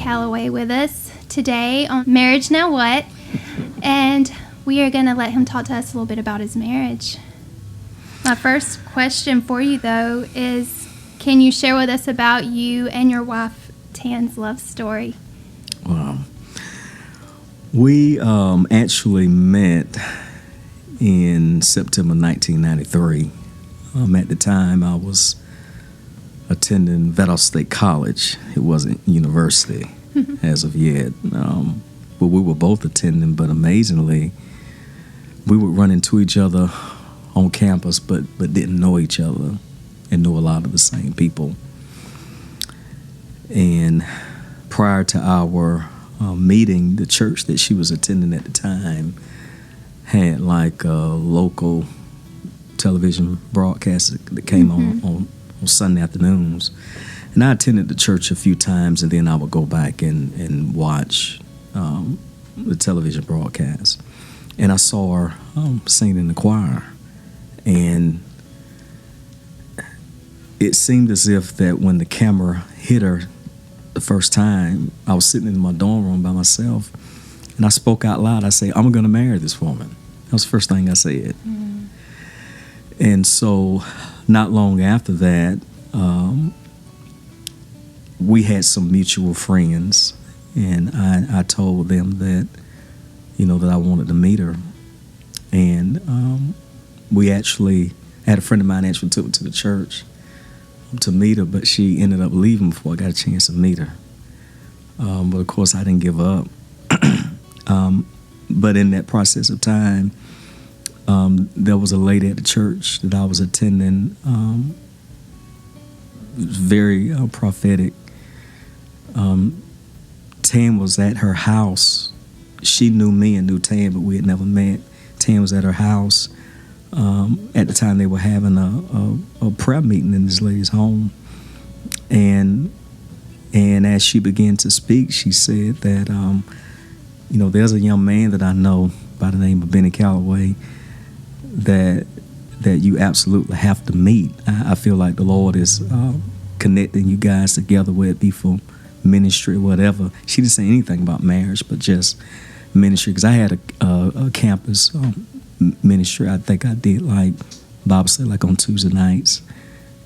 Calloway with us today on Marriage Now What, and we are going to let him talk to us a little bit about his marriage. My first question for you, though, is can you share with us about you and your wife, Tan's love story? Wow. We actually met in September 1993. At the time, I was attending Vedal State College. It wasn't university as of yet. But we were both attending, but amazingly, we would run into each other on campus, but didn't know each other and knew a lot of the same people. And prior to our meeting, the church that she was attending at the time had like a local television broadcast that came on Sunday afternoons. And I attended the church a few times, and then I would go back and watch the television broadcast. And I saw her singing in the choir. And it seemed as if that when the camera hit her the first time, I was sitting in my dorm room by myself, and I spoke out loud. I said, "I'm going to marry this woman." That was the first thing I said. Mm. And so not long after that, we had some mutual friends, and I told them that, that I wanted to meet her. And we actually had a friend of mine actually took me to the church to meet her, but she ended up leaving before I got a chance to meet her. But of course, I didn't give up. But in that process of time, there was a lady at the church that I was attending. Very prophetic. Tam was at her house. She knew me and knew Tam, but we had never met. Tam was at her house. At the time, they were having a prayer meeting in this lady's home, and as she began to speak, she said that there's a young man that I know by the name of Bennie Calloway that you absolutely have to meet. I feel like the Lord is connecting you guys together, whether it be for ministry or whatever. She didn't say anything about marriage, but just ministry, because I had a campus ministry. I think I did like Bible study like on Tuesday nights,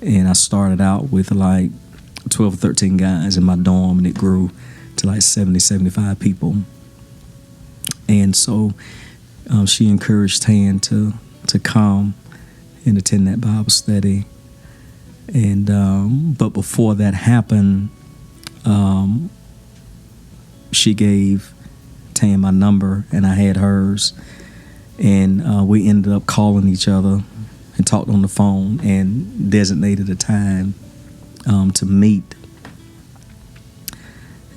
and I started out with like 12 or 13 guys in my dorm, and it grew to like 70, 75 people. And so she encouraged Tan to come and attend that Bible study. And but before that happened, she gave Tan my number, and I had hers. And we ended up calling each other and talked on the phone and designated a time to meet.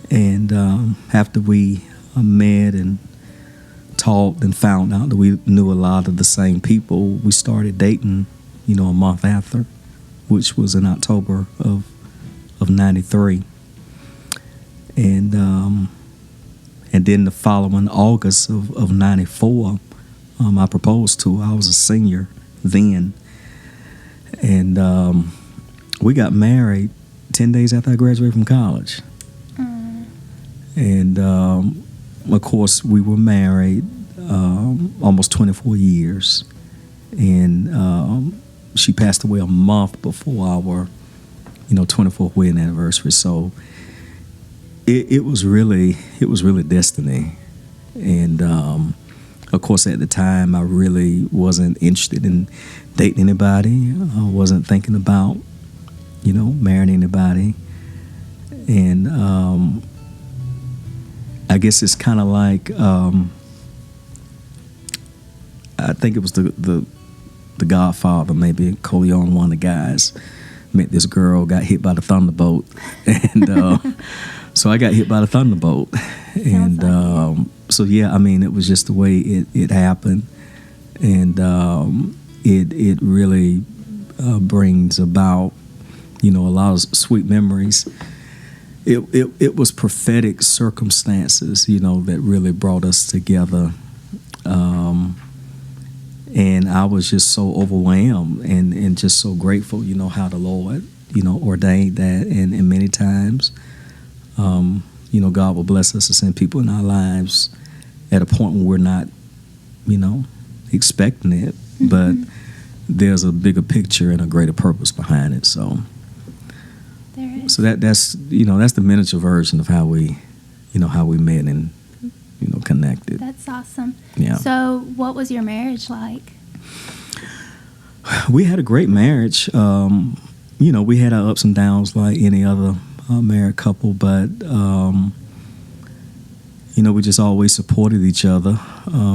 And after we met and talked and found out that we knew a lot of the same people, we started dating, a month after, which was in October of 93. And then the following August of 94, I proposed to her. I was a senior then. And we got married 10 days after I graduated from college. And, of course, we were married almost 24 years. And she passed away a month before our, 24th wedding anniversary. So it was really destiny. And of course, at the time, I really wasn't interested in dating anybody. I wasn't thinking about, marrying anybody. And I guess it's kind of like, I think it was the Godfather, maybe Corleone, one of the guys, met this girl, got hit by the thunderbolt. And so I got hit by the thunderbolt. And so, yeah, I mean, it was just the way it happened. And it really brings about, a lot of sweet memories. It was prophetic circumstances, that really brought us together. And I was just so overwhelmed and just so grateful, how the Lord, ordained that. And many times God will bless us to send people in our lives at a point when we're not, expecting it, but there's a bigger picture and a greater purpose behind it. So, There is. so that's the miniature version of how we met and connected. That's awesome. Yeah. So, what was your marriage like? We had a great marriage. We had our ups and downs like any other married couple, but we just always supported each other.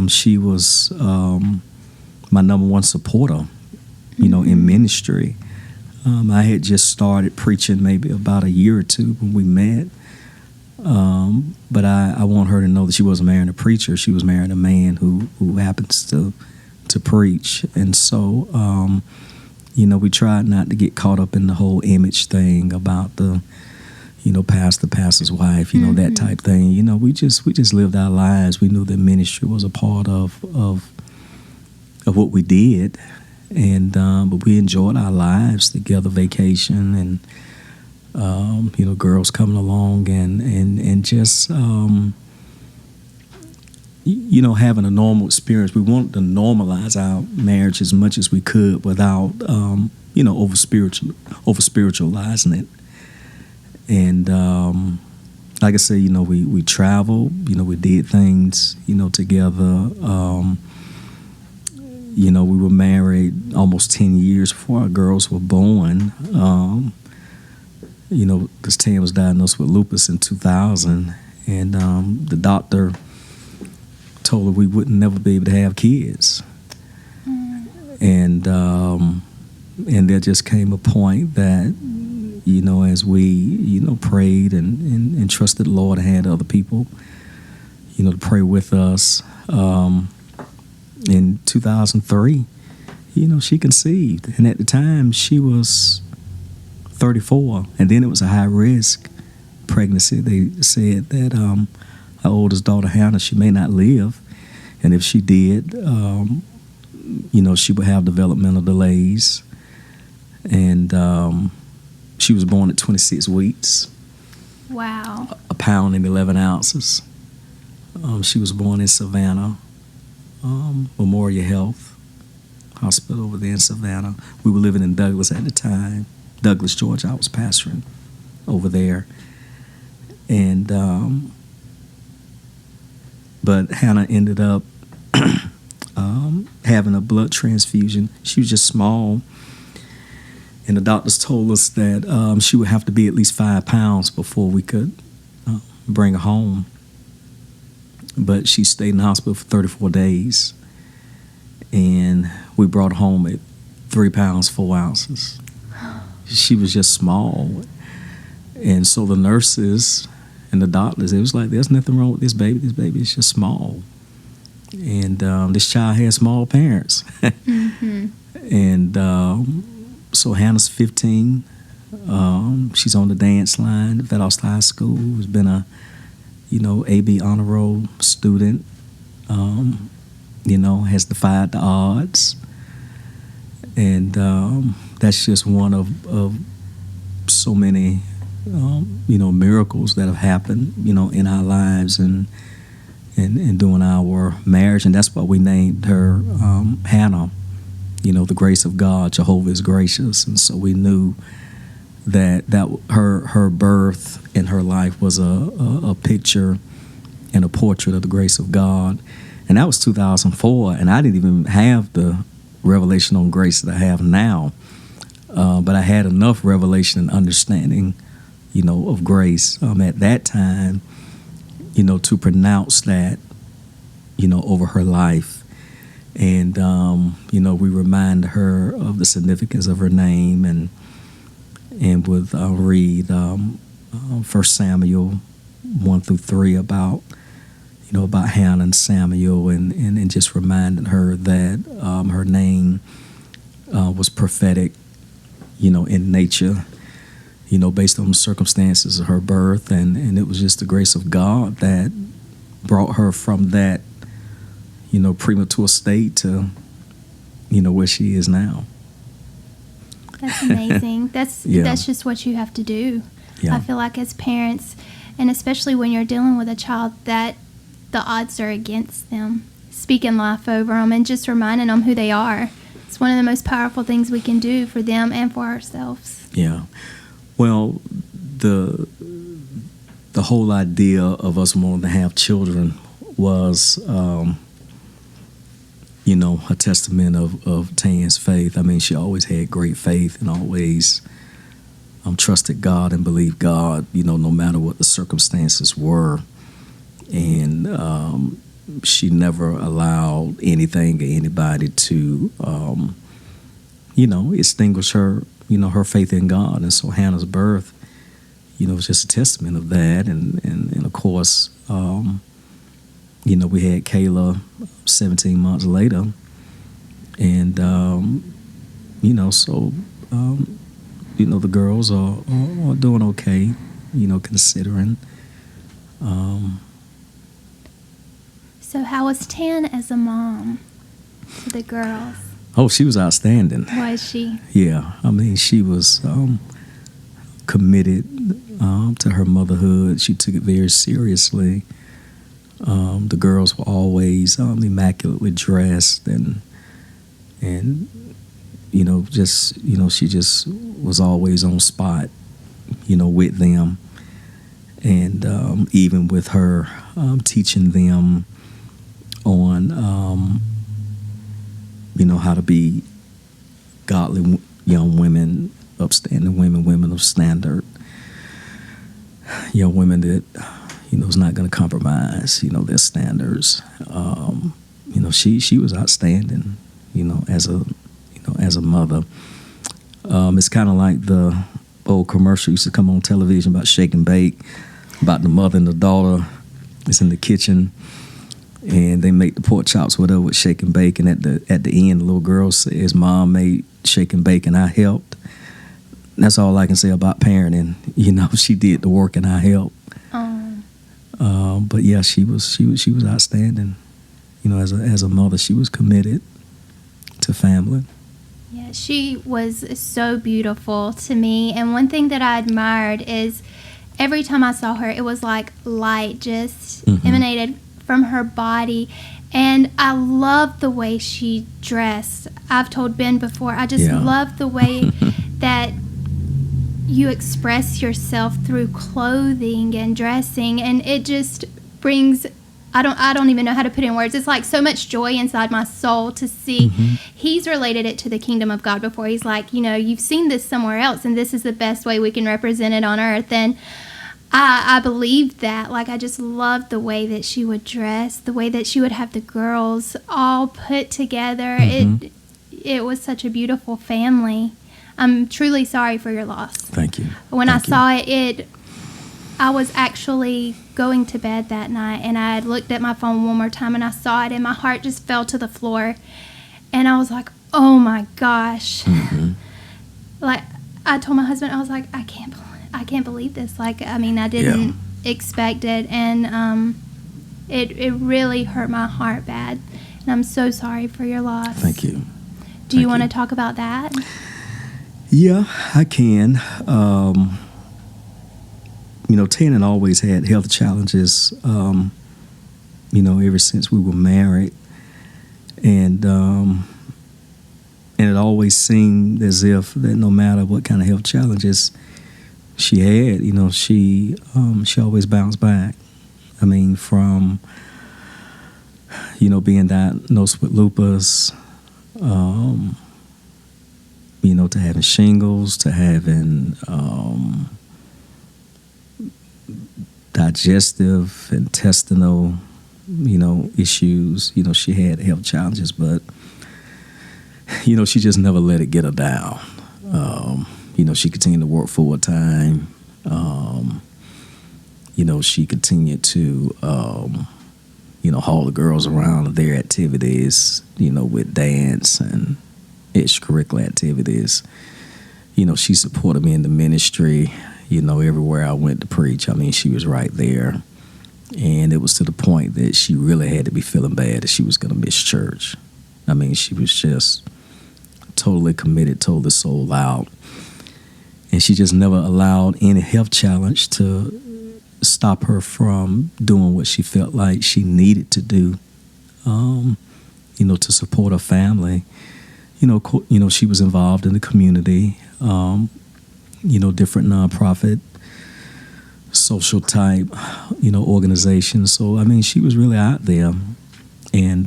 She was my number one supporter, in ministry. I had just started preaching maybe about a year or two when we met. But I want her to know that she wasn't marrying a preacher. She was marrying a man who happens to preach. And so, we tried not to get caught up in the whole image thing about the, pastor's wife, that type thing. We just lived our lives. We knew that ministry was a part of what we did. And but we enjoyed our lives together, vacation and girls coming along and just having a normal experience. We wanted to normalize our marriage as much as we could without over spiritualizing it. And like I said, we traveled, we did things, together. We were married almost 10 years before our girls were born. Because Tam was diagnosed with lupus in 2000, and the doctor told her we would never be able to have kids. And there just came a point that, as we, prayed and trusted the Lord and had other people, to pray with us, in 2003, she conceived. And at the time, she was 34, and then it was a high-risk pregnancy. They said that our oldest daughter, Hannah, she may not live, and if she did, she would have developmental delays. And she was born at 26 weeks. Wow. A pound and 11 ounces. She was born in Savannah, Memorial Health Hospital over there in Savannah. We were living in Douglas at the time. Douglas, Georgia. I was pastoring over there. And but Hannah ended up having a blood transfusion. She was just small, and the doctors told us that she would have to be at least 5 pounds before we could bring her home. But she stayed in the hospital for 34 days, and we brought her home at 3 pounds 4 ounces. She was just small. And so the nurses and the doctors, it was like, there's nothing wrong with this baby. This baby is just small. And this child had small parents. And so Hannah's 15. She's on the dance line at Valdosta High School. Has been a, AB honor roll student. Has defied the odds. And that's just one of so many, miracles that have happened, in our lives and during our marriage. And that's why we named her Hannah, the grace of God. Jehovah is gracious. And so we knew that her birth and her life was a picture and a portrait of the grace of God. And that was 2004, and I didn't even have the revelation on grace that I have now. But I had enough revelation and understanding, of grace at that time, to pronounce that, over her life. And, we remind her of the significance of her name, and with read 1 Samuel 1-3 about Hannah and Samuel, and just reminding her that her name was prophetic, in nature, based on the circumstances of her birth, and it was just the grace of God that brought her from that, premature state to, where she is now. That's amazing. That's just what you have to do. Yeah. I feel like as parents, And especially when you're dealing with a child that the odds are against them, speaking life over them and just reminding them who they are. It's one of the most powerful things we can do for them and for ourselves. Yeah. Well, the whole idea of us wanting to have children was, a testament of Tan's faith. I mean, she always had great faith and always trusted God and believed God, no matter what the circumstances were. And she never allowed anything or anybody to, extinguish her, her faith in God. And so Hannah's birth, was just a testament of that. And of course, we had Kayla 17 months later. And, the girls are doing okay, considering. So how was Tan as a mom to the girls? Oh, she was outstanding. Was she? Yeah. I mean, she was committed to her motherhood. She took it very seriously. The girls were always immaculately dressed and she just was always on spot, with them. And even with her teaching them on, how to be godly young women, upstanding women, women of standard, young women that, is not going to compromise, their standards. She was outstanding, as a mother. It's kind of like the old commercial used to come on television about Shake and Bake, about the mother and the daughter is in the kitchen, and they make the pork chops, whatever, with Shake and Bake, and at the end, the little girl says, "Mom made Shake and Bake, and I helped." That's all I can say about parenting. She did the work, and I helped. But yeah, she was outstanding. As a mother, she was committed to family. Yeah, she was so beautiful to me. And one thing that I admired is every time I saw her, it was like light just emanated from her body. And I loved the way she dressed. I've told Ben before, I just love the way that you express yourself through clothing and dressing. And it just brings... I don't even know how to put it in words. It's like so much joy inside my soul to see. He's related it to the kingdom of God before. He's like, you've seen this somewhere else, and this is the best way we can represent it on earth. And I believe that. Like, I just loved the way that she would dress, the way that she would have the girls all put together. It was such a beautiful family. I'm truly sorry for your loss. Thank you. When I saw it, I was actually going to bed that night, and I had looked at my phone one more time, and I saw it, and my heart just fell to the floor. And I was like, oh my gosh. Like, I told my husband, I was like, I can't believe this. Like, I mean, I didn't expect it, and it really hurt my heart bad. And I'm so sorry for your loss. Thank you. Do you want to talk about that? Yeah, I can. Tannen always had health challenges, ever since we were married. And it always seemed as if that no matter what kind of health challenges she had, she always bounced back. I mean, from, being diagnosed with lupus, to having shingles, to having digestive, intestinal, issues. She had health challenges, but, she just never let it get her down. She continued to work full time. She continued to, haul the girls around to their activities, with dance and extracurricular activities. She supported me in the ministry. Everywhere I went to preach, I mean, she was right there. And it was to the point that she really had to be feeling bad that she was going to miss church. I mean, she was just totally committed, totally sold out. And she just never allowed any health challenge to stop her from doing what she felt like she needed to do, to support her family. She was involved in the community, different nonprofit, social type, organizations. So, I mean, she was really out there. And,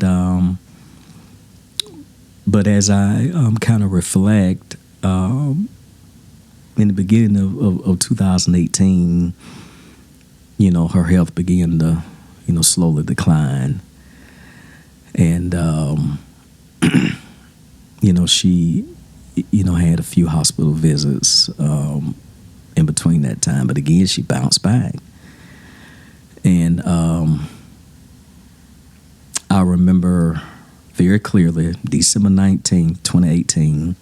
but as I kind of reflect, in the beginning of 2018, her health began to, slowly decline. And, she, had a few hospital visits in between that time. But again, she bounced back. And I remember very clearly, December 19th, 2018,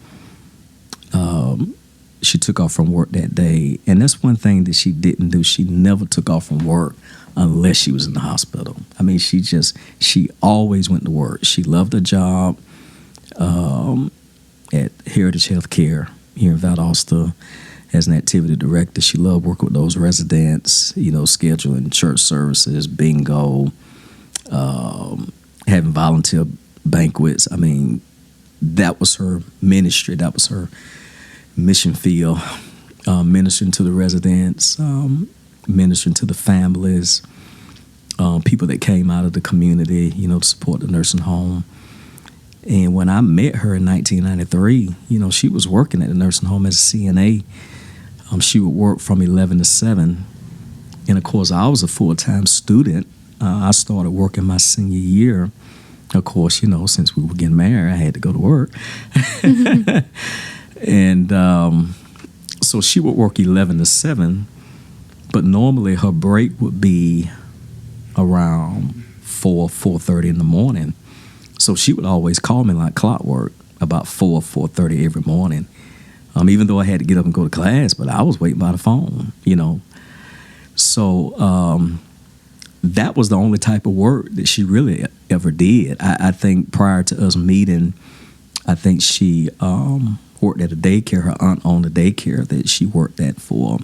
she took off from work that day. And that's one thing that she didn't do. She never took off from work unless she was in the hospital. I mean, she always went to work. She loved her job at Heritage Healthcare here in Valdosta as an activity director. She loved working with those residents, scheduling church services, bingo, having volunteer banquets. I mean, that was her ministry. That was her mission field, ministering to the residents, ministering to the families, people that came out of the community, to support the nursing home. And when I met her in 1993, she was working at the nursing home as a CNA. She would work from 11 to 7. And, of course, I was a full-time student. I started working my senior year. Of course, since we were getting married, I had to go to work. And so she would work 11 to 7, but normally her break would be around 4:30 in the morning. So she would always call me like clockwork about 4:30 every morning, even though I had to get up and go to class, but I was waiting by the phone, So that was the only type of work that she really ever did. I think prior to us meeting, I think she worked at a daycare. Her aunt owned a daycare that she worked at for,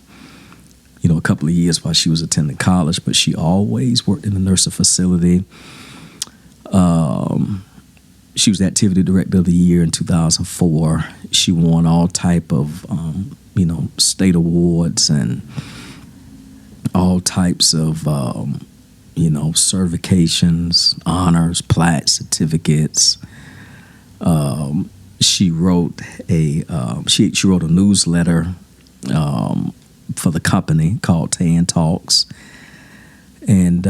a couple of years while she was attending college, but she always worked in the nursing facility. She was activity director of the year in 2004. She won all type of, state awards and all types of, certifications, honors, plaques, certificates. She wrote she wrote a newsletter for the company called Tan Talks, and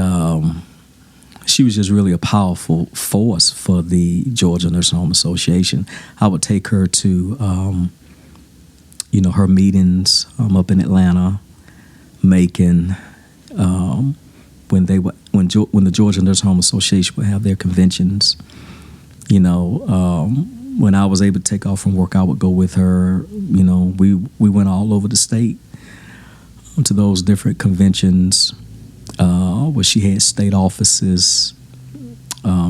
she was just really a powerful force for the Georgia Nursing Home Association. I would take her to her meetings up in Atlanta, Macon, when the Georgia Nursing Home Association would have their conventions. When I was able to take off from work, I would go with her. We went all over the state to those different conventions where she had state offices.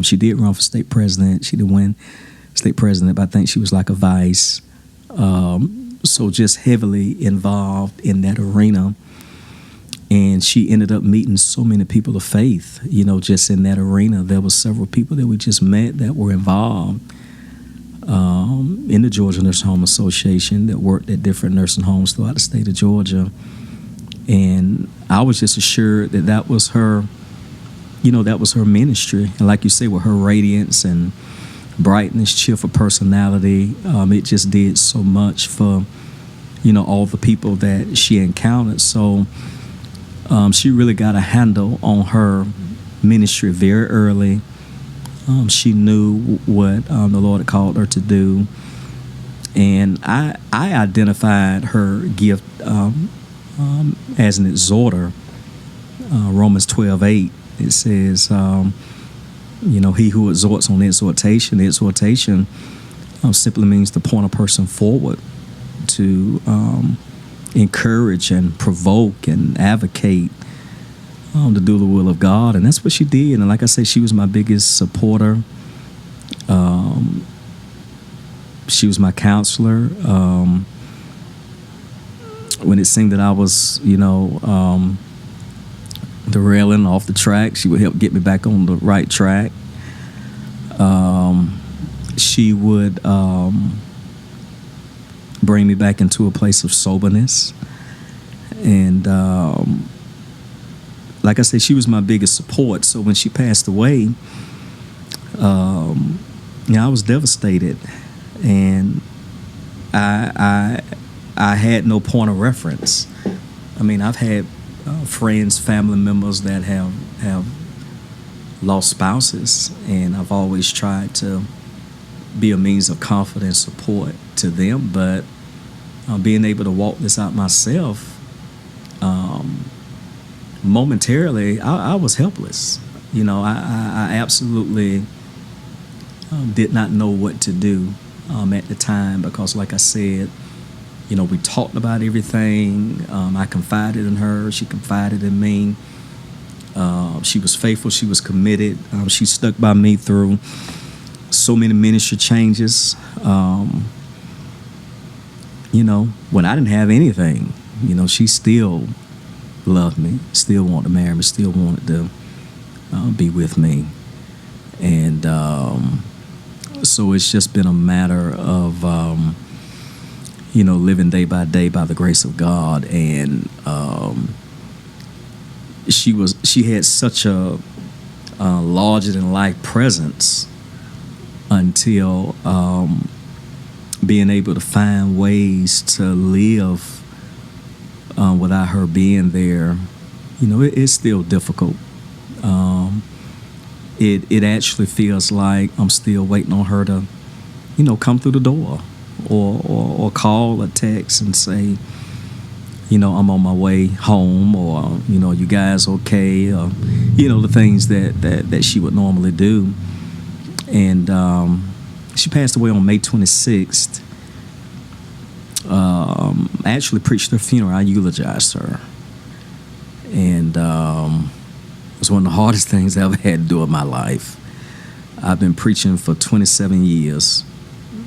She did run for state president. She didn't win state president, but I think she was like a vice. So just heavily involved in that arena. And she ended up meeting so many people of faith, just in that arena. There were several people that we just met that were involved in the Georgia Nursing Home Association that worked at different nursing homes throughout the state of Georgia. And I was just assured that was her, that was her ministry. And like you say, with her radiance and brightness, cheerful personality, it just did so much for, all the people that she encountered. So she really got a handle on her ministry very early. She knew what the Lord had called her to do. And I identified her gift as an exhorter. Romans 12:8, it says, he who exhorts on the exhortation simply means to point a person forward, to encourage and provoke and advocate to do the will of God. And that's what she did. And like I said, she was my biggest supporter. She was my counselor. When it seemed that I was, the railing off the track. She would help get me back on the right track. She would bring me back into a place of soberness. And like I said, she was my biggest support. So when she passed away, I was devastated. And I had no point of reference. I mean, I've had friends, family members that have lost spouses, and I've always tried to be a means of comfort and support to them. But being able to walk this out myself, momentarily, I was helpless. I absolutely did not know what to do at the time, because, like I said, we talked about everything. I confided in her. She confided in me. She was faithful. She was committed. She stuck by me through so many ministry changes. When I didn't have anything, she still loved me, still wanted to marry me, still wanted to be with me. And so it's just been a matter of, living day by day by the grace of God. And she had such a larger-than-life presence until being able to find ways to live without her being there. It's still difficult. It actually feels like I'm still waiting on her to, come through the door, or call or text and say, I'm on my way home, or you guys okay, or the things that she would normally do. And she passed away on May 26th. I actually preached her funeral. I eulogized her, and it was one of the hardest things I ever had to do in my life. I've been preaching for 27 years,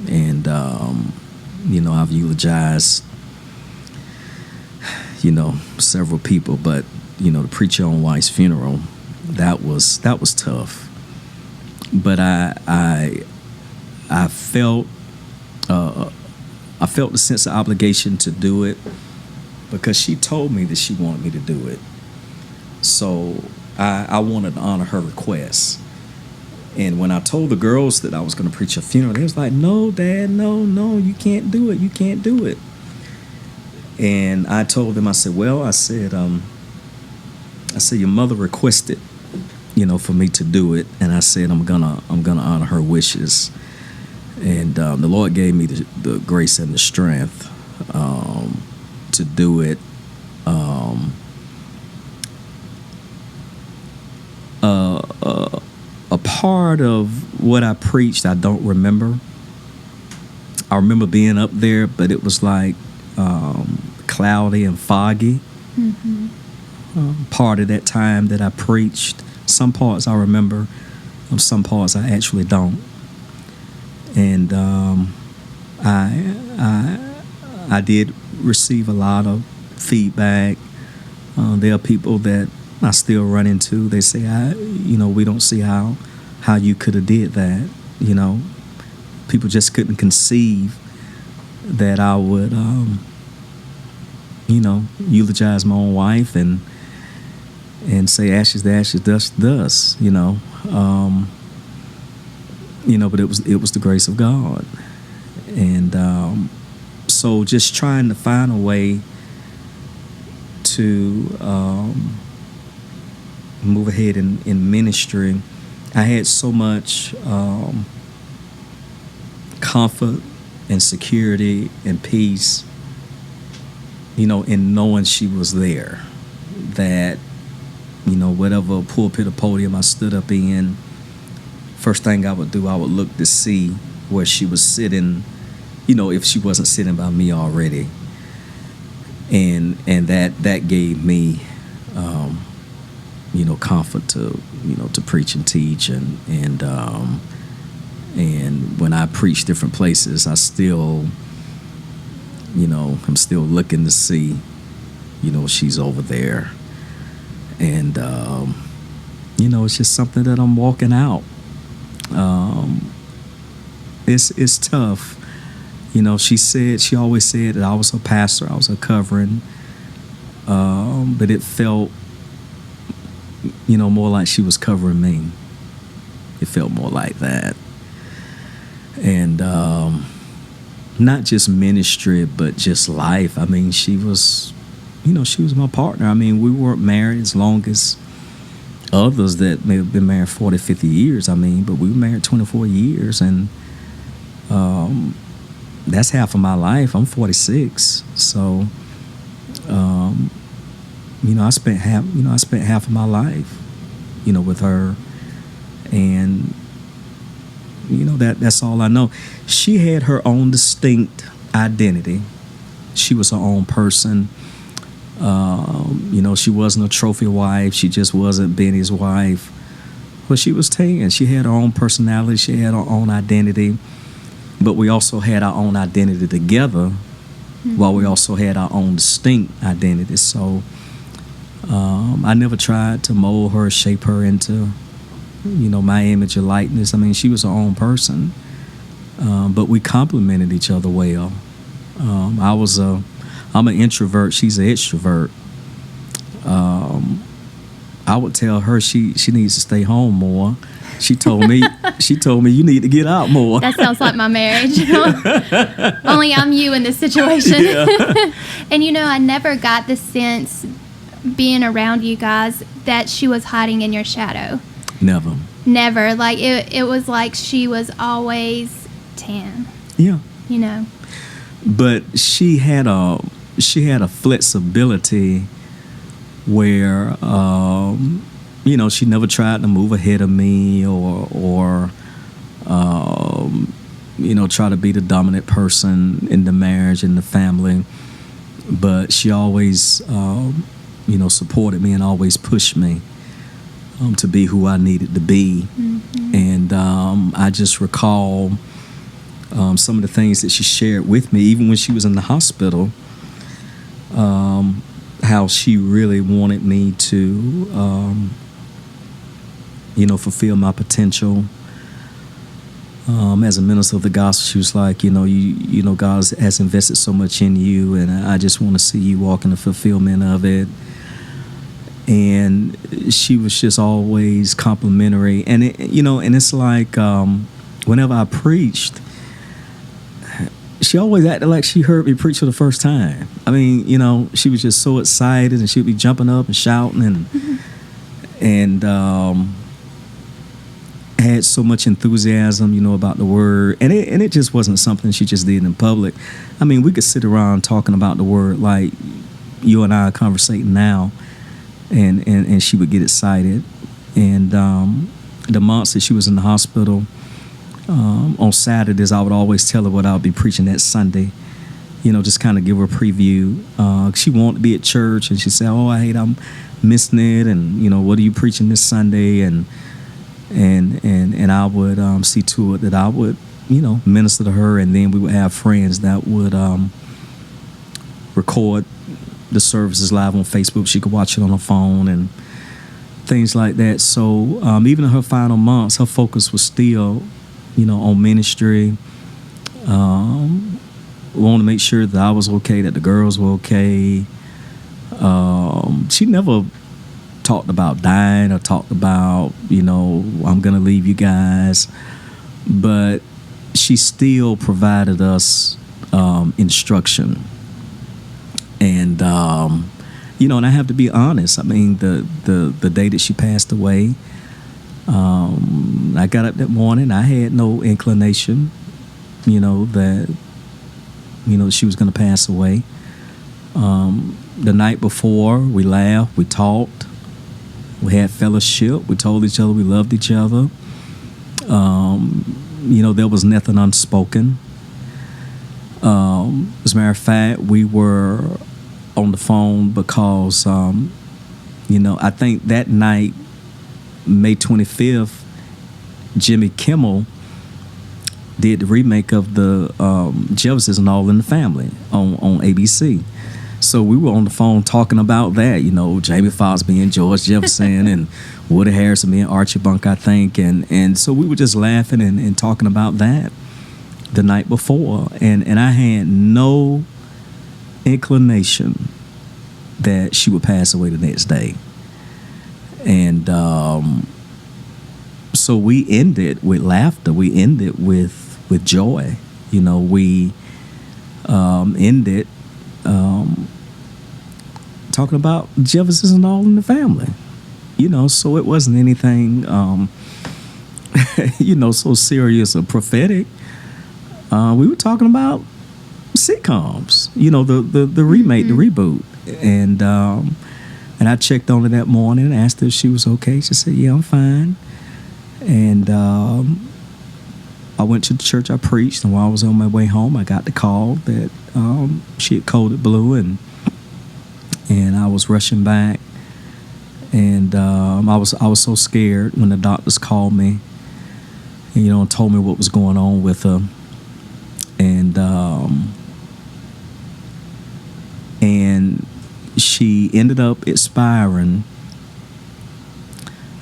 and I've eulogized several people, but to preach your own wife's funeral, that was tough. But I felt the sense of obligation to do it, because she told me that she wanted me to do it. So I wanted to honor her request. And when I told the girls that I was going to preach her funeral, they was like, "No, Dad, no, you can't do it. You can't do it." And I told them, I said, your mother requested, for me to do it, and I said I'm gonna honor her wishes. And the Lord gave me the grace and the strength to do it. A part of what I preached, I don't remember. I remember being up there, but it was like cloudy and foggy. Mm-hmm. Part of that time that I preached, some parts I remember, some parts I actually don't. And I did receive a lot of feedback. There are people that I still run into. They say, we don't see how you could have did that. People just couldn't conceive that I would, eulogize my own wife and say ashes to ashes, dust to dust. But it was the grace of God. And so just trying to find a way to move ahead in ministry. I had so much comfort and security and peace, in knowing she was there, that, whatever pulpit or podium I stood up in, first thing I would do, I would look to see where she was sitting, if she wasn't sitting by me already. And that gave me, comfort to preach and teach. And when I preach different places, I still, I'm still looking to see, she's over there. And it's just something that I'm walking out. It's tough. She always said that I was her pastor, I was her covering, but it felt, more like she was covering me. It felt more like that. And not just ministry, but just life. I mean, she was my partner. I mean, we weren't married as long as others that may have been married 40, 50 years. I mean, but we were married 24 years, and that's half of my life. I'm 46, so I spent half of my life, with her, and that's all I know. She had her own distinct identity. She was her own person. She wasn't a trophy wife. She just wasn't Benny's wife. But she was Tan. She had her own personality. She had her own identity. But we also had our own identity together, while we also had our own distinct identity. So I never tried to mold her, shape her into, my image or likeness. I mean, she was her own person, but we complemented each other well. I'm an introvert. She's an extrovert. I would tell her she needs to stay home more. She told me you need to get out more. That sounds like my marriage. Only I'm you in this situation. Yeah. And I never got the sense being around you guys that she was hiding in your shadow. Never. Like it was like she was always Tan. Yeah. But she had a flexibility where she never tried to move ahead of me or try to be the dominant person in the marriage and the family. But she always, supported me and always pushed me to be who I needed to be. Mm-hmm. And I just recall some of the things that she shared with me, even when she was in the hospital, how she really wanted me to, fulfill my potential. As a minister of the gospel, she was like, God has invested so much in you, and I just want to see you walk in the fulfillment of it. And she was just always complimentary, and it's like whenever I preached, she always acted like she heard me preach for the first time. I mean, she was just so excited, and she'd be jumping up and shouting, and had so much enthusiasm, about the word, and it just wasn't something she just did in public. I mean, we could sit around talking about the word like you and I are conversating now, and she would get excited. And the months that she was in the hospital, on Saturdays, I would always tell her what I would be preaching that Sunday. Just kind of give her a preview. She wanted to be at church, and she said, "Oh, I'm missing it." And what are you preaching this Sunday? And I would see to it that I would, minister to her, and then we would have friends that would record the services live on Facebook. She could watch it on her phone and things like that. So even in her final months, her focus was still, on ministry. Want to make sure that I was okay, that the girls were okay. She never talked about dying or talked about, I'm going to leave you guys. But she still provided us instruction. And, and I have to be honest. I mean, the day that she passed away, I got up that morning. I had no inclination, that, she was going to pass away. The night before, we laughed, we talked, we had fellowship, we told each other we loved each other. There was nothing unspoken. As a matter of fact, we were on the phone because, I think that night, May 25th, Jimmy Kimmel did the remake of the Jeffersons and All in the Family on ABC. So we were on the phone talking about that, Jamie Foxx being George Jefferson and Woody Harrelson being Archie Bunker, I think. And so we were just laughing and talking about that the night before. And I had no inclination that she would pass away the next day. And so we ended with laughter. We ended with joy. We ended talking about Jeffersons and all in the family. So it wasn't anything, so serious or prophetic. We were talking about sitcoms, the remake, the reboot. And I checked on her that morning and asked her if she was okay. She said, yeah, I'm fine. And I went to the church I preached, and while I was on my way home, I got the call that she had coded blue, and I was rushing back. And I was so scared when the doctors called me, and told me what was going on with her. And she ended up expiring,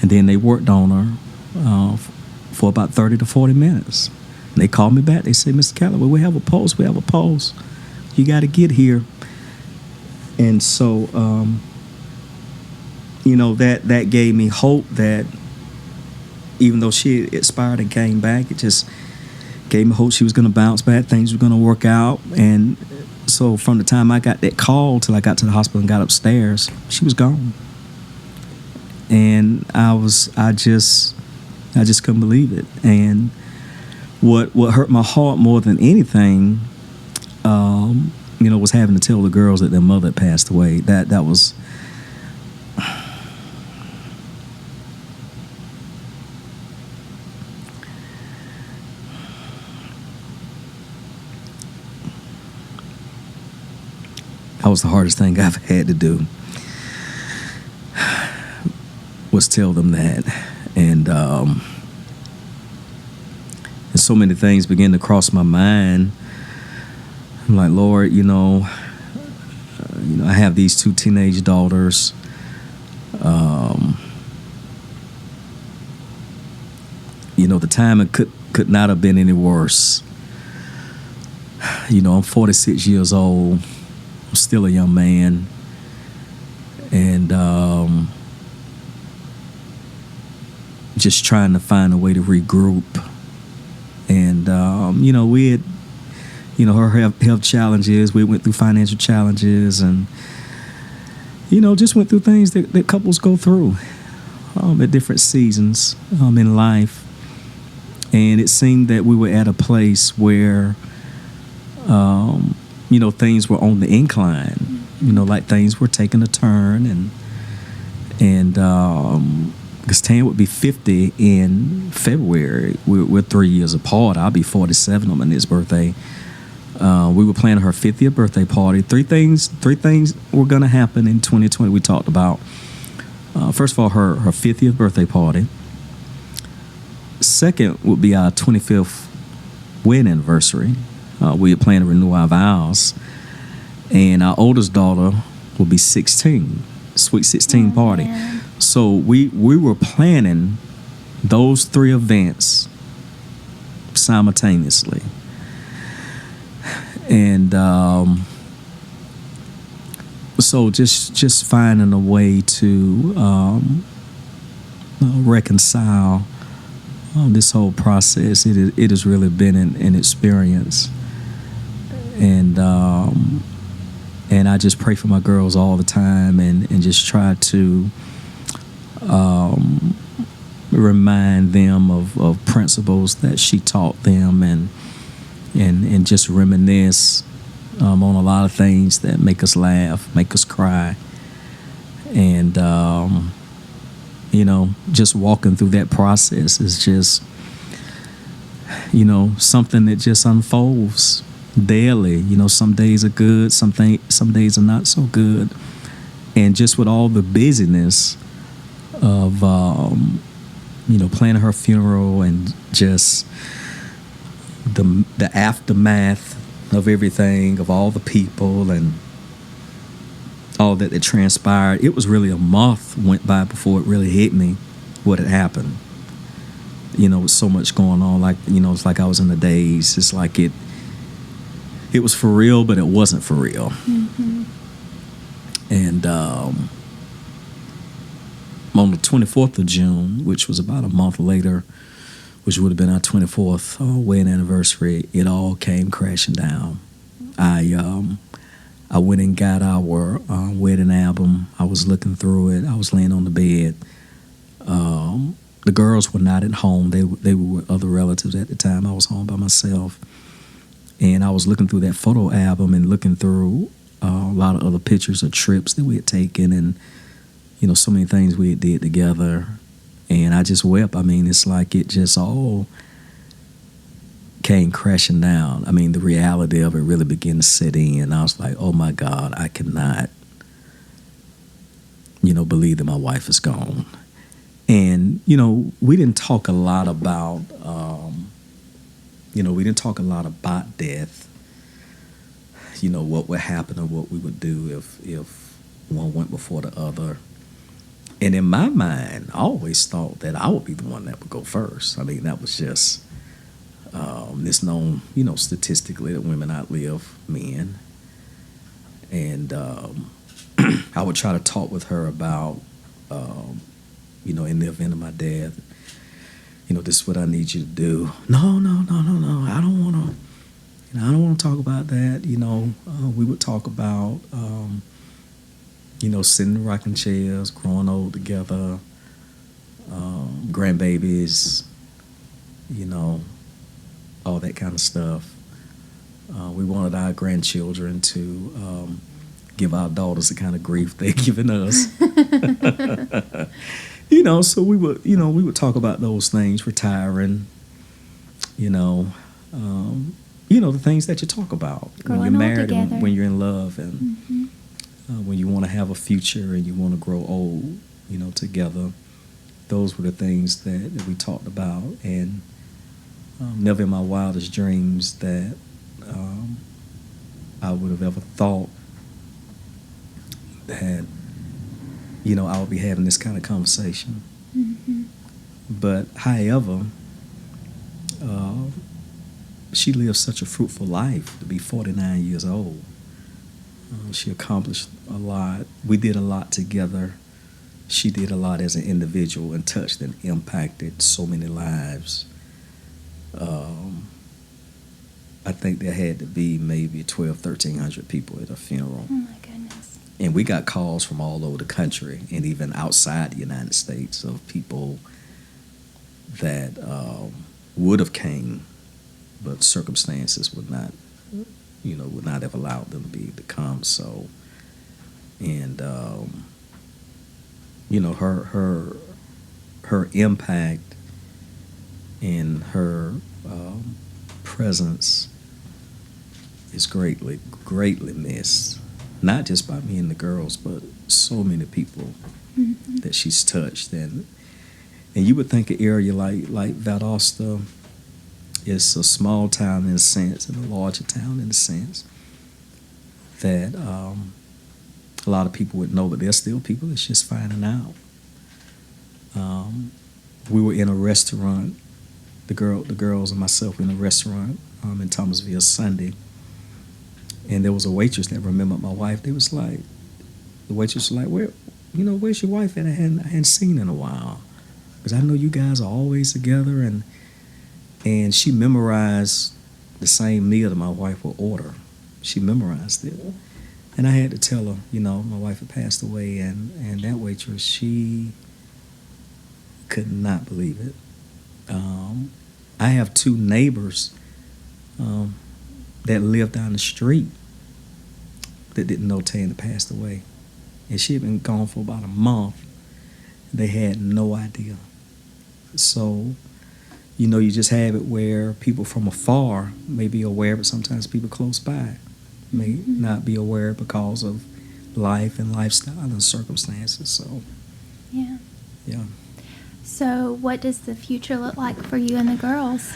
and then they worked on her for about 30 to 40 minutes. And they called me back. They said, Mr. Calloway, we have a pulse. You got to get here. And so, that gave me hope that even though she expired and came back, it just gave me hope she was going to bounce back, things were going to work out. And so from the time I got that call till I got to the hospital and got upstairs, she was gone. And I just couldn't believe it. And what hurt my heart more than anything, was having to tell the girls that their mother had passed away. That was the hardest thing I've had to do, was tell them that. And so many things began to cross my mind. I'm like, Lord, I have these two teenage daughters. The timing could not have been any worse. I'm 46 years old. I'm still a young man. And just trying to find a way to regroup. And, we had, her health challenges. We went through financial challenges and, just went through things that couples go through at different seasons in life. And it seemed that we were at a place where, things were on the incline, like things were taking a turn. And because Tan would be 50 in February. We're 3 years apart. I'll be 47 on my next birthday. We were planning her 50th birthday party. Three things were going to happen in 2020 we talked about. First of all, her 50th birthday party. Second would be our 25th wedding anniversary. We had planned to renew our vows. And our oldest daughter will be 16, sweet 16 party. Man. So we were planning those three events simultaneously. And so just finding a way to reconcile this whole process, it has really been an experience. And I just pray for my girls all the time and just try to remind them of principles that she taught them and just reminisce on a lot of things that make us laugh, make us cry. And, just walking through that process is just, something that just unfolds daily. Some days are good, some days are not so good. And just with all the busyness of, planning her funeral and just the aftermath of everything, of all the people and all that transpired, it was really a month went by before it really hit me what had happened. With so much going on, like, it's like I was in a daze. It's like it was for real, but it wasn't for real. Mm-hmm. And on the 24th of June, which was about a month later, which would have been our 24th wedding anniversary, it all came crashing down. I went and got our wedding album. I was looking through it. I was laying on the bed. The girls were not at home. They were with other relatives at the time. I was home by myself. And I was looking through that photo album and looking through a lot of other pictures of trips that we had taken and, so many things we had did together. And I just wept. I mean, it's like it just all came crashing down. I mean, the reality of it really began to set in. I was like, oh, my God, I cannot, believe that my wife is gone. And, we didn't talk a lot about, death, what would happen or what we would do if one went before the other. And in my mind, I always thought that I would be the one that would go first. I mean, that was just, it's known, statistically that women outlive men. And I would try to talk with her about, in the event of my death, this is what I need you to do. No. I don't want to. I don't want to talk about that. We would talk about, sitting in rocking chairs, growing old together, grandbabies, all that kind of stuff. We wanted our grandchildren to give our daughters the kind of grief they're giving us. So we would talk about those things, retiring, the things that you talk about Growing when you're married and when you're in love and Mm-hmm. when you want to have a future and you want to grow old, together. Those were the things that we talked about, and never in my wildest dreams that I would have ever thought that I would be having this kind of conversation. Mm-hmm. But however, she lived such a fruitful life to be 49 years old. She accomplished a lot. We did a lot together. She did a lot as an individual and touched and impacted so many lives. I think there had to be maybe 1,300 people at her funeral. Oh, my goodness. And we got calls from all over the country and even outside the United States of people that would have came, but circumstances would not have allowed them to come. So, and her impact and her presence is greatly missed. Not just by me and the girls, but so many people Mm-hmm. that she's touched. And you would think an area like Valdosta is a small town in a sense and a larger town in a sense that a lot of people would know, but there's still people that's just finding out. We were in a restaurant, the girls and myself were in a restaurant in Thomasville Sunday, and there was a waitress that remembered my wife. The waitress was like, where's your wife? And I hadn't seen her in a while, because I know you guys are always together, and she memorized the same meal that my wife would order. She memorized it. And I had to tell her, my wife had passed away, and that waitress, she could not believe it. I have two neighbors that lived down the street that didn't know Tana passed away. And she had been gone for about a month. They had no idea. So, you just have it where people from afar may be aware, but sometimes people close by may not be aware because of life and lifestyle and circumstances. So, Yeah. yeah. So what does the future look like for you and the girls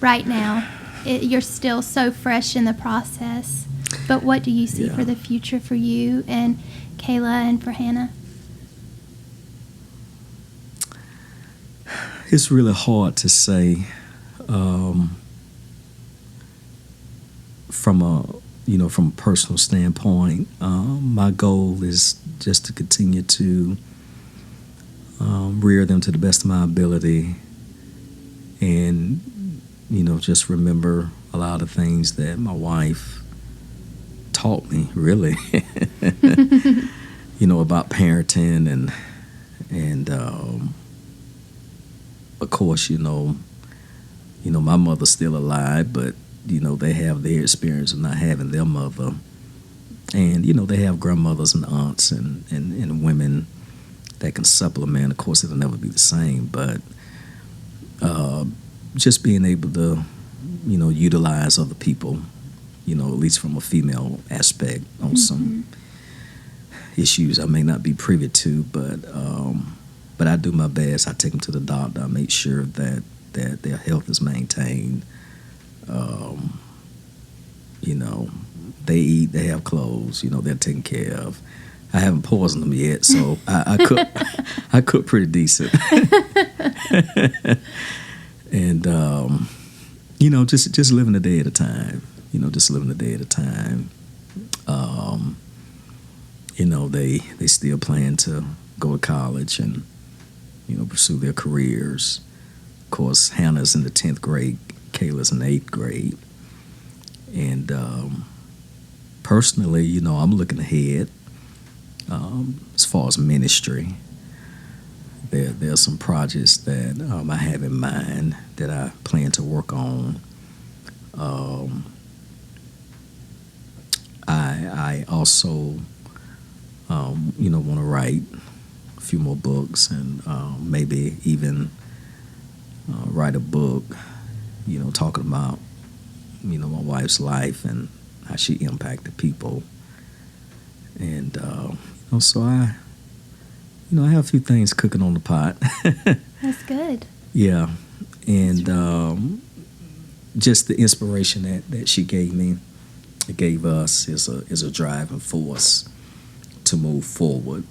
right now? You're still so fresh in the process, but what do you see Yeah. for the future for you? And Kayla and for Hannah? It's really hard to say from a personal standpoint. My goal is just to continue to rear them to the best of my ability, and just remember a lot of things that my wife taught me, really. About parenting and of course, my mother's still alive, but they have their experience of not having their mother, and they have grandmothers and aunts and women that can supplement. Of course, it'll never be the same, but just being able to utilize other people, at least from a female aspect, on some issues I may not be privy to, but I do my best. I take them to the doctor. I make sure that their health is maintained. They eat, they have clothes, they're taken care of. I haven't poisoned them yet, so I cook pretty decent. And just living a day at a time. Just living a day at a time. They still plan to go to college and pursue their careers. Of course, Hannah's in the 10th grade, Kayla's in the 8th grade. And personally, I'm looking ahead as far as ministry. There are some projects that I have in mind that I plan to work on. I also, want to write a few more books and maybe even write a book, talking about, my wife's life and how she impacted people. And so I have a few things cooking on the pot. That's good. Yeah. And just the inspiration that she gave me, gave us, is a driving force to move forward,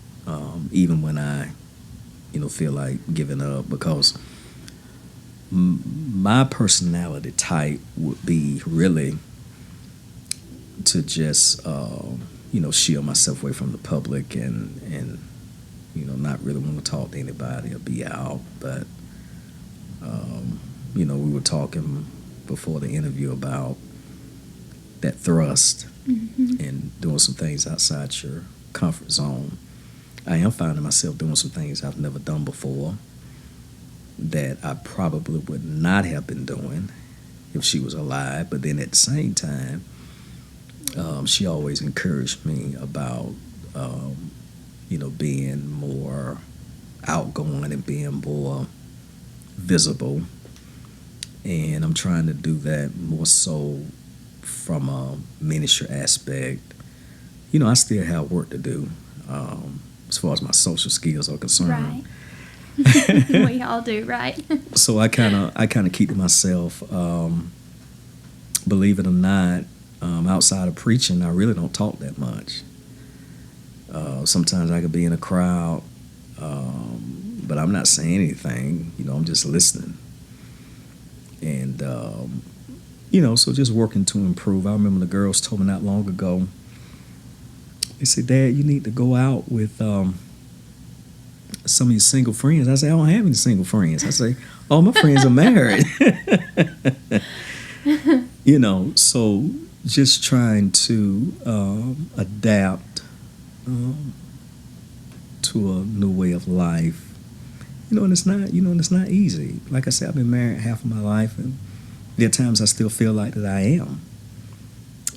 even when I, feel like giving up, because my personality type would be really to just, shield myself away from the public and not really want to talk to anybody or be out. But, we were talking before the interview about that thrust and doing some things outside your comfort zone. I am finding myself doing some things I've never done before that I probably would not have been doing if she was alive. But then at the same time, she always encouraged me about, being more outgoing and being more visible. And I'm trying to do that more so from a ministry aspect. I still have work to do as far as my social skills are concerned. Right. We all do, right? So I kind of keep to myself. Believe it or not, outside of preaching, I really don't talk that much. Sometimes I could be in a crowd, but I'm not saying anything. I'm just listening. And so just working to improve. I remember the girls told me not long ago. They said, "Dad, you need to go out with some of your single friends." I said, "I don't have any single friends." I say, "All my friends are married." So just trying to adapt to a new way of life. And it's not easy. Like I said, I've been married half of my life, and there are times I still feel like that I am.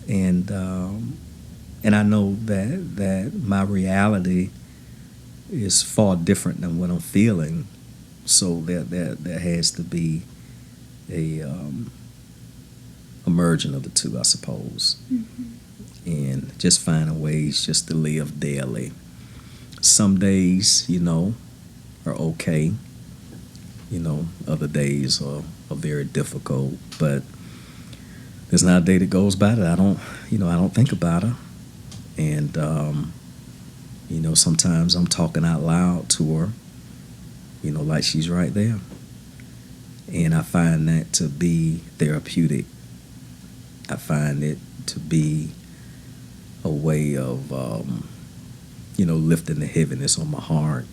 And I know that my reality is far different than what I'm feeling. So there has to be a merging of the two, I suppose. And just finding ways just to live daily. Some days, are okay. Other days are very difficult. But there's not a day that goes by that I don't think about her. And You know, sometimes I'm talking out loud to her, you know, like she's right there. And I find that to be therapeutic. I find it to be a way of, you know, lifting the heaviness on my heart.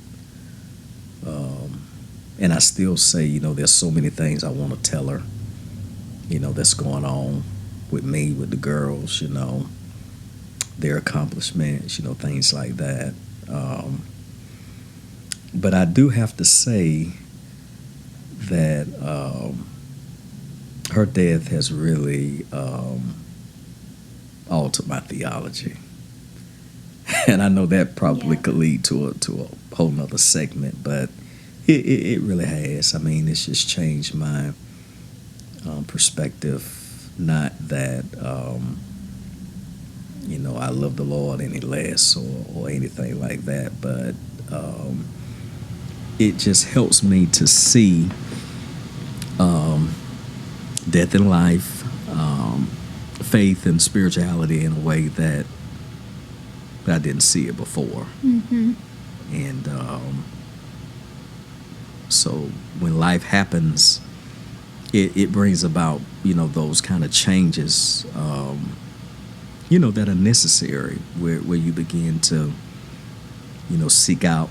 And I still say, you know, there's so many things I want to tell her, you know, that's going on with me, with the girls, you know, their accomplishments, you know, things like that. But I do have to say that her death has really altered my theology. And I know that probably could lead to a whole nother segment, but it really has. I mean, it's just changed my perspective. Not that, you know, I love the Lord any less or anything like that, but it just helps me to see death and life, faith and spirituality in a way that I didn't see it before. Mm-hmm. And so when life happens, it brings about, you know, those kind of changes, you know, that are necessary, where you begin to, you know, seek out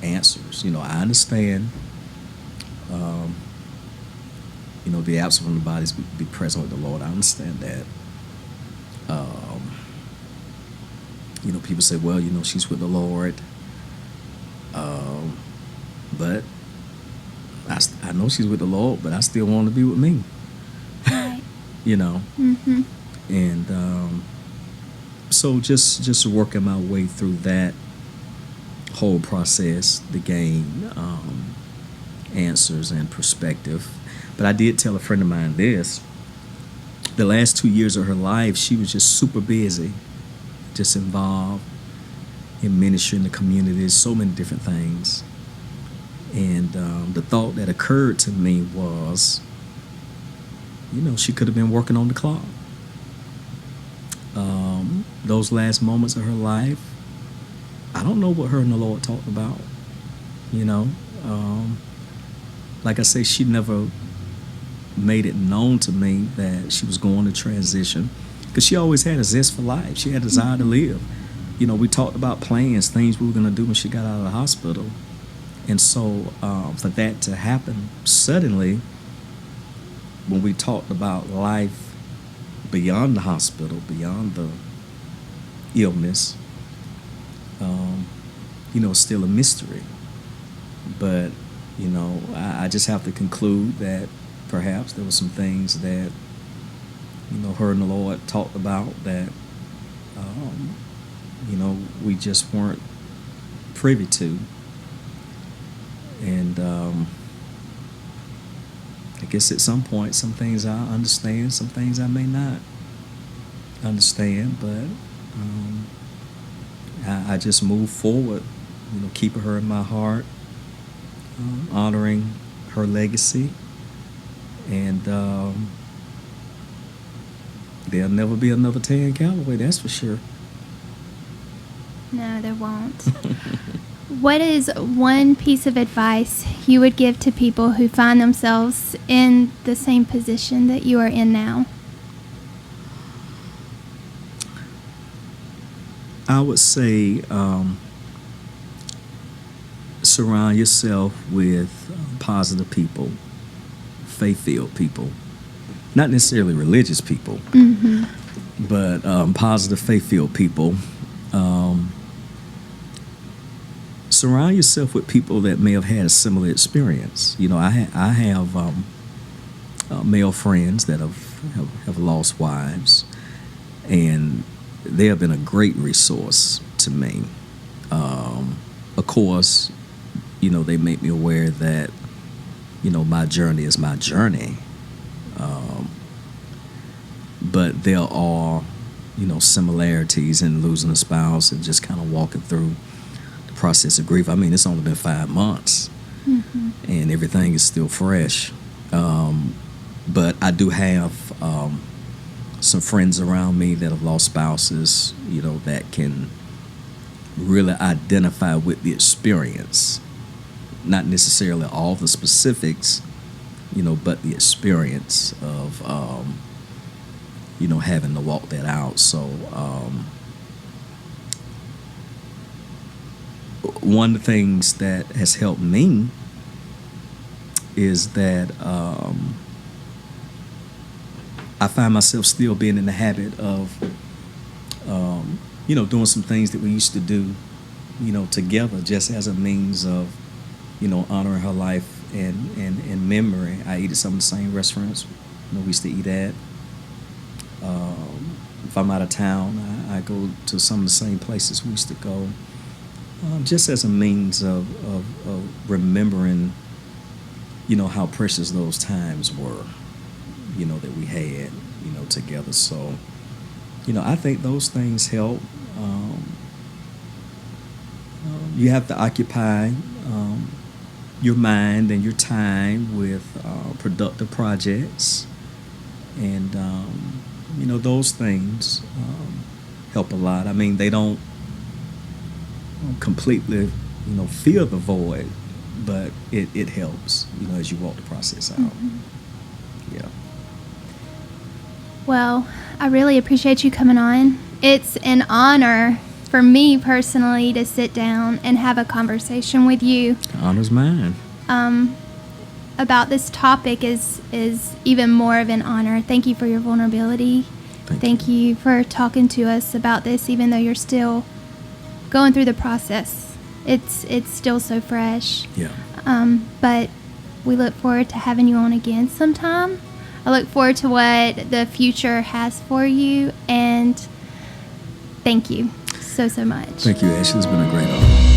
answers. You know, I understand, you know, the absent from the bodies be present with the Lord. I understand that. You know, people say, well, you know, she's with the Lord. But I know she's with the Lord, but I still want to be with me. Right. You know. Mm-hmm. And so just working my way through that whole process to gain answers and perspective. But I did tell a friend of mine this. The last 2 years of her life, she was just super busy, just involved in ministry in the community, so many different things. And the thought that occurred to me was, you know, she could have been working on the clock. Those last moments of her life, I don't know what her and the Lord talked about, you know. Like I say, she never made it known to me that she was going to transition, because she always had a zest for life. She had a desire to live. You know, we talked about plans, things we were going to do when she got out of the hospital. And so for that to happen suddenly, when we talked about life beyond the hospital, beyond the illness, you know, it's still a mystery. But, you know, I just have to conclude that perhaps there were some things that, you know, her and the Lord talked about that, you know, we just weren't privy to. And I guess at some point, some things I understand, some things I may not understand, but I just move forward, you know, keeping her in my heart, honoring her legacy, and there'll never be another Tan Calloway, that's for sure. No, there won't. What is one piece of advice you would give to people who find themselves in the same position that you are in now? I would say surround yourself with positive people, faith-filled people, not necessarily religious people, Mm-hmm. but positive faith-filled people. Surround yourself with people that may have had a similar experience. You know, I have male friends that have lost wives, and they have been a great resource to me. Of course, you know, they make me aware that, you know, my journey is my journey. But there are, you know, similarities in losing a spouse and just kind of walking through the process of grief. I mean, it's only been 5 months, Mm-hmm. and everything is still fresh. But I do have some friends around me that have lost spouses, you know, that can really identify with the experience, not necessarily all the specifics, but the experience of, having to walk that out. So, one of the things that has helped me is that I find myself still being in the habit of, doing some things that we used to do, together, just as a means of, honoring her life and memory. I eat at some of the same restaurants, we used to eat at. If I'm out of town, I go to some of the same places we used to go, just as a means of remembering, how precious those times were, that we had, together. So, I think those things help. You have to occupy your mind and your time with productive projects, and those things help a lot. I mean, they don't completely fill the void, but it helps as you walk the process out. Mm-hmm. Yeah. Well, I really appreciate you coming on. It's an honor for me personally to sit down and have a conversation with you. The honor's mine. About this topic is even more of an honor. Thank you for your vulnerability. Thank you for talking to us about this, even though you're still going through the process. It's still so fresh. Yeah. But we look forward to having you on again sometime. I look forward to what the future has for you, and thank you so much. Thank you, Ashley. It's been a great honor.